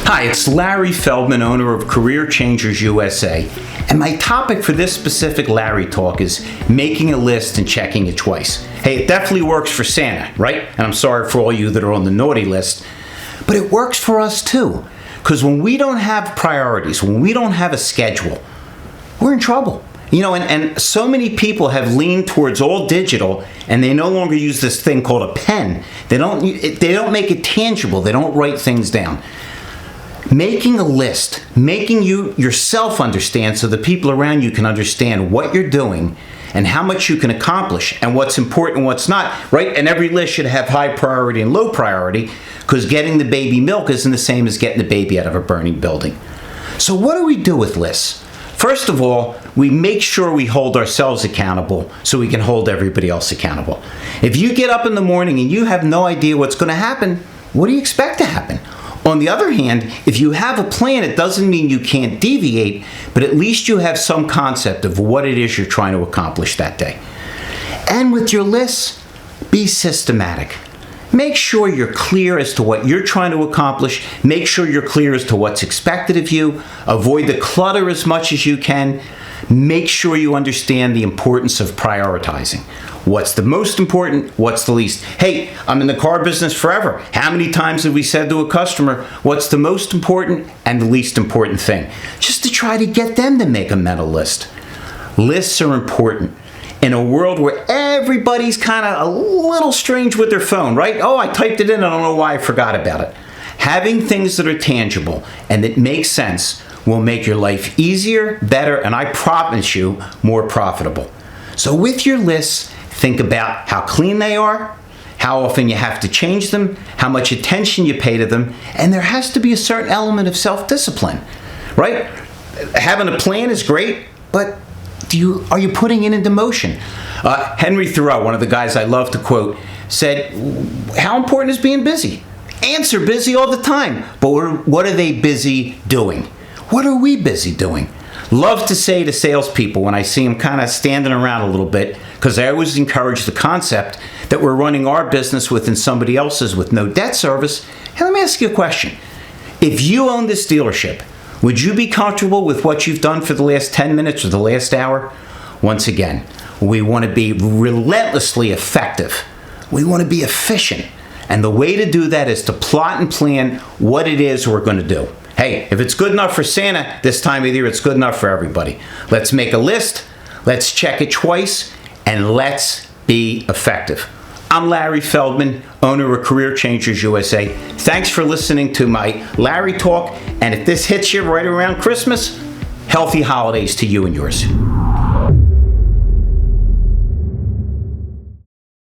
Hi, it's Larry Feldman, owner of Career Changers USA, and my topic for this specific Larry Talk is making a list and checking it twice. Hey, it definitely works for Santa, right? And I'm sorry for all you that are on the naughty list, but it works for us too, because when we don't have priorities, when we don't have a schedule, we're in trouble. You know, and so many people have leaned towards all digital, and they no longer use this thing called a pen. They don't make it tangible. They don't write things down. Making a list, making you yourself understand so the people around you can understand what you're doing and how much you can accomplish and what's important and what's not, right? And every list should have high priority and low priority, because getting the baby milk isn't the same as getting the baby out of a burning building. So what do we do with lists? First of all, we make sure we hold ourselves accountable so we can hold everybody else accountable. If you get up in the morning and you have no idea what's going to happen, what do you expect to happen? On the other hand, if you have a plan, it doesn't mean you can't deviate, but at least you have some concept of what it is you're trying to accomplish that day. And with your lists, be systematic. Make sure you're clear as to what you're trying to accomplish. Make sure you're clear as to what's expected of you. Avoid the clutter as much as you can. Make sure you understand the importance of prioritizing. What's the most important? What's the least? Hey, I'm in the car business forever. How many times have we said to a customer, what's the most important and the least important thing? Just to try to get them to make a mental list. Lists are important. In a world where everybody's kind of a little strange with their phone, right? Oh, I typed it in, I don't know why I forgot about it. Having things that are tangible and that make sense will make your life easier, better, and I promise you, more profitable. So with your lists, think about how clean they are, how often you have to change them, how much attention you pay to them, and there has to be a certain element of self-discipline, right? Having a plan is great, but are you putting it into motion? Henry Thoreau, one of the guys I love to quote, said, how important is being busy? Ants are busy all the time, but what are they busy doing? What are we busy doing? Love to say to salespeople when I see them kind of standing around a little bit, because I always encourage the concept that we're running our business within somebody else's with no debt service. Hey, let me ask you a question. If you own this dealership, would you be comfortable with what you've done for the last 10 minutes or the last hour? Once again, we want to be relentlessly effective. We want to be efficient. And the way to do that is to plot and plan what it is we're going to do. Hey, if it's good enough for Santa this time of year, it's good enough for everybody. Let's make a list, let's check it twice, and let's be effective. I'm Larry Feldman, owner of Career Changers USA. Thanks for listening to my Larry Talk, and if this hits you right around Christmas, healthy holidays to you and yours.